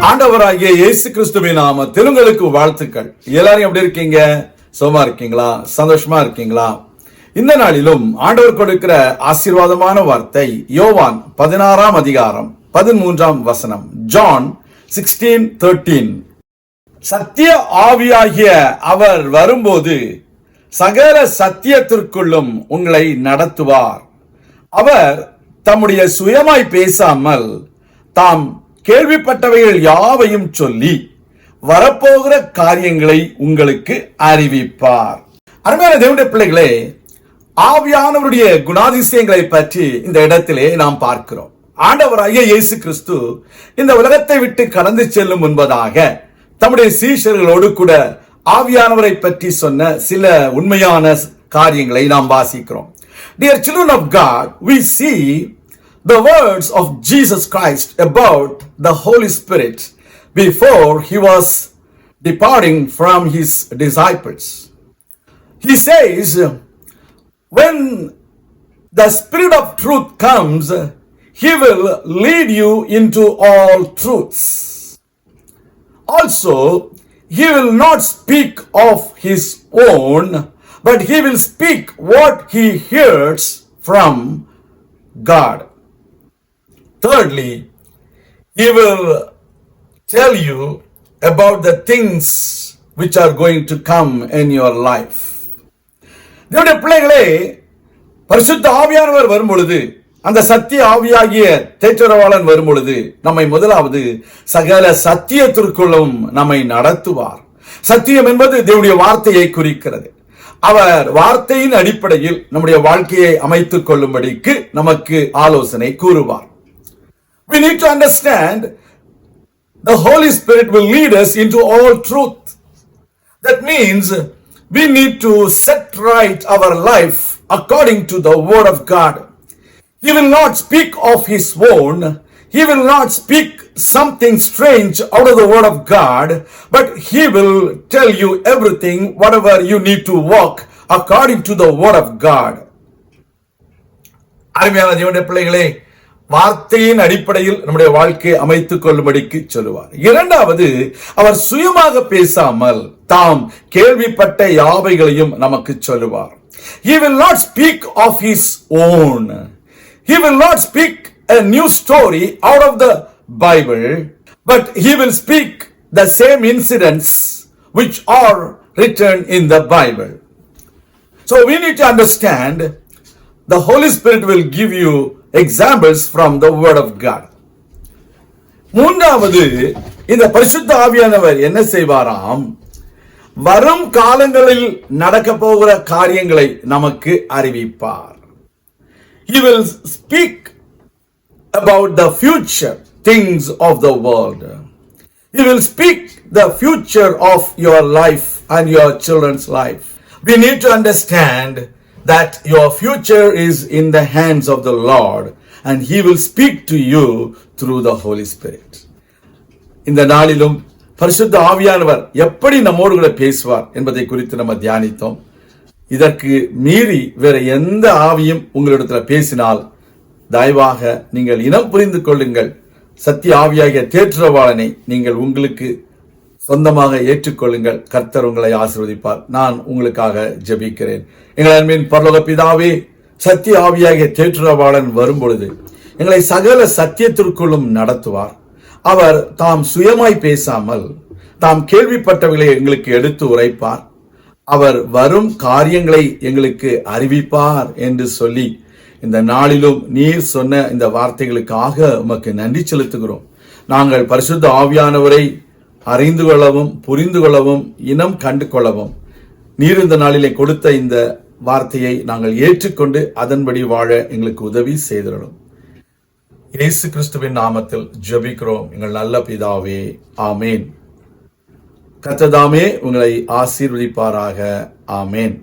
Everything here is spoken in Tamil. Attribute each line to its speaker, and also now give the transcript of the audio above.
Speaker 1: ஆண்டவராகிய இயேசு கிறிஸ்துவின் நாமத்தில் உங்களுக்கு வாழ்த்துக்கள். எல்லாரும் எப்படி இருக்கீங்க? சுகமா இருக்கீங்களா? சந்தோஷமா இருக்கீங்களா? இந்த நாளிலும் ஆண்டவர் கொடுக்கிற ஆசீர்வாதமான வார்த்தை யோவான் 16ஆம் அதிகாரம் 13ஆம் வசனம். ஜான் 16:13. சத்திய ஆவியாகிய அவர் வரும்போது சகல சத்தியத்திற்குள்ளும் உங்களை நடத்துவார். அவர் தம்முடைய சுயமாய் பேசாமல் தாம் கேள்விப்பட்டவைகள் யாவையும் சொல்லி வரப்போகிற காரியங்களை உங்களுக்கு அறிவிப்பார். அருமையான தேவனுடைய பிள்ளைகளே, ஆவியானவருடைய குணாதிசயங்களை பற்றி இந்த இடத்திலே நாம் பார்க்கிறோம். ஆண்டவராகிய இயேசு கிறிஸ்து இந்த உலகத்தை விட்டு கடந்து செல்லும் முன்பதாக தம்முடைய சீஷர்களோடு கூட ஆவியானவரை பற்றி சொன்ன சில உண்மையான காரியங்களை நாம் வாசிக்கிறோம். Dear children of God, we see the words of Jesus Christ about the Holy Spirit before he was departing from his disciples. He says, when the Spirit of truth comes, he will lead you into all truths. Also, he will not speak of his own, but he will speak what he hears from God. Thirdly, he will tell you about the things which are going to come in your life. தேவனுடைய பிள்ளைகளே, பரிசுத்த ஆவியானவர் வரும் பொழுது, அந்த சத்திய ஆவியாகிய தேற்றரவாளன் வரும் பொழுது நம்மை முதலாவது சகல சத்தியத்திற்குள்ளும் நம்மை நடத்துவார். சத்தியம் என்பது தேவனுடைய வார்த்தையை குறிக்கிறது. அவர் வார்த்தையின் அடிப்படையில் நம்முடைய வாழ்க்கையை அமைத்துக் கொள்ளும்படிக்கு நமக்கு ஆலோசனை கூறுவார். We need to understand the Holy Spirit will lead us into all truth. That means we need to set right our life according to the Word of God. He will not speak of his own. He will not speak something strange out of the Word of God, but he will tell you everything, whatever you need to walk according to the Word of God. அருமையான தேவனுடைய பிள்ளைகளே, வார்த்தையின் அடிப்படையில் நம்முடைய வாழ்க்கையை அமைத்துக் கொள்ளும்படிக்கு சொல்லுவார். இரண்டாவது, அவர் சுயமாக பேசாமல் தாம் கேள்விப்பட்ட யாவைகளையும் நமக்கு சொல்லுவார். He will not speak of his own. He will not speak a new story out of the Bible, but he will speak the same incidents which are written in the Bible. So we need to understand the Holy Spirit will give you examples from the Word of God. மூன்றாவது, இந்த பரிசுத்த ஆவியானவர் என்ன செய்வாராம்? வரும் காலங்களில் நடக்க போகிற காரியங்களை நமக்கு அறிவிப்பார். He will speak about the future things of the world. He will speak the future of your life and your children's life. We need to understand that your future is in the hands of the Lord and he will speak to you through the Holy Spirit. இந்த நாளிலும் பரிசுத்த ஆவியானவர் எப்படி நம்மோடு கூட பேசுவார் என்பதை குறித்து நம்ம தியானித்தோம். இதற்கு மீறி வேற எந்த ஆவியும் உங்களிடத்துல பேசினால் தயவாக நீங்கள் இனம் புரிந்து கொள்ளுங்கள். சத்திய ஆவியாகிய தேற்றரவாளனை நீங்கள் உங்களுக்கு சொந்தமாக ஏற்றுக்கொள்ளுங்கள். கர்த்தர் உங்களை ஆசீர்வதிப்பார். நான் உங்களுக்காக ஜெபிக்கிறேன். எங்கள் அன்பின் பரலோக பிதாவே, சத்திய ஆவியாகிய தேற்றரவாளன் வரும் பொழுது எங்களை சகல சத்தியத்திற்குள்ளும் நடத்துவார். அவர் தாம் சுயமாய் பேசாமல் தாம் கேள்விப்பட்டவர்களை எங்களுக்கு எடுத்து உரைப்பார். அவர் வரும் காரியங்களை எங்களுக்கு அறிவிப்பார் என்று சொல்லி இந்த நாளிலும் நீர் சொன்ன இந்த வார்த்தைகளுக்காக உமக்கு நன்றி செலுத்துகிறோம். நாங்கள் பரிசுத்த ஆவியானவரை அறிந்து கொள்ளவும் புரிந்து கொள்ளவும் இனம் கண்டு கொள்ளவும் நீர் இந்த நாளிலே கொடுத்த இந்த வார்த்தையை நாங்கள் ஏற்றுக்கொண்டு அதன்படி வாழ எங்களுக்கு உதவி செய்திடணும். இயேசு கிறிஸ்துவின் நாமத்தில் ஜெபிக்கிறோம் எங்கள் நல்ல பிதாவே, ஆமேன். கர்த்தர் தாமே உங்களை ஆசீர்வதிப்பாராக. ஆமேன்.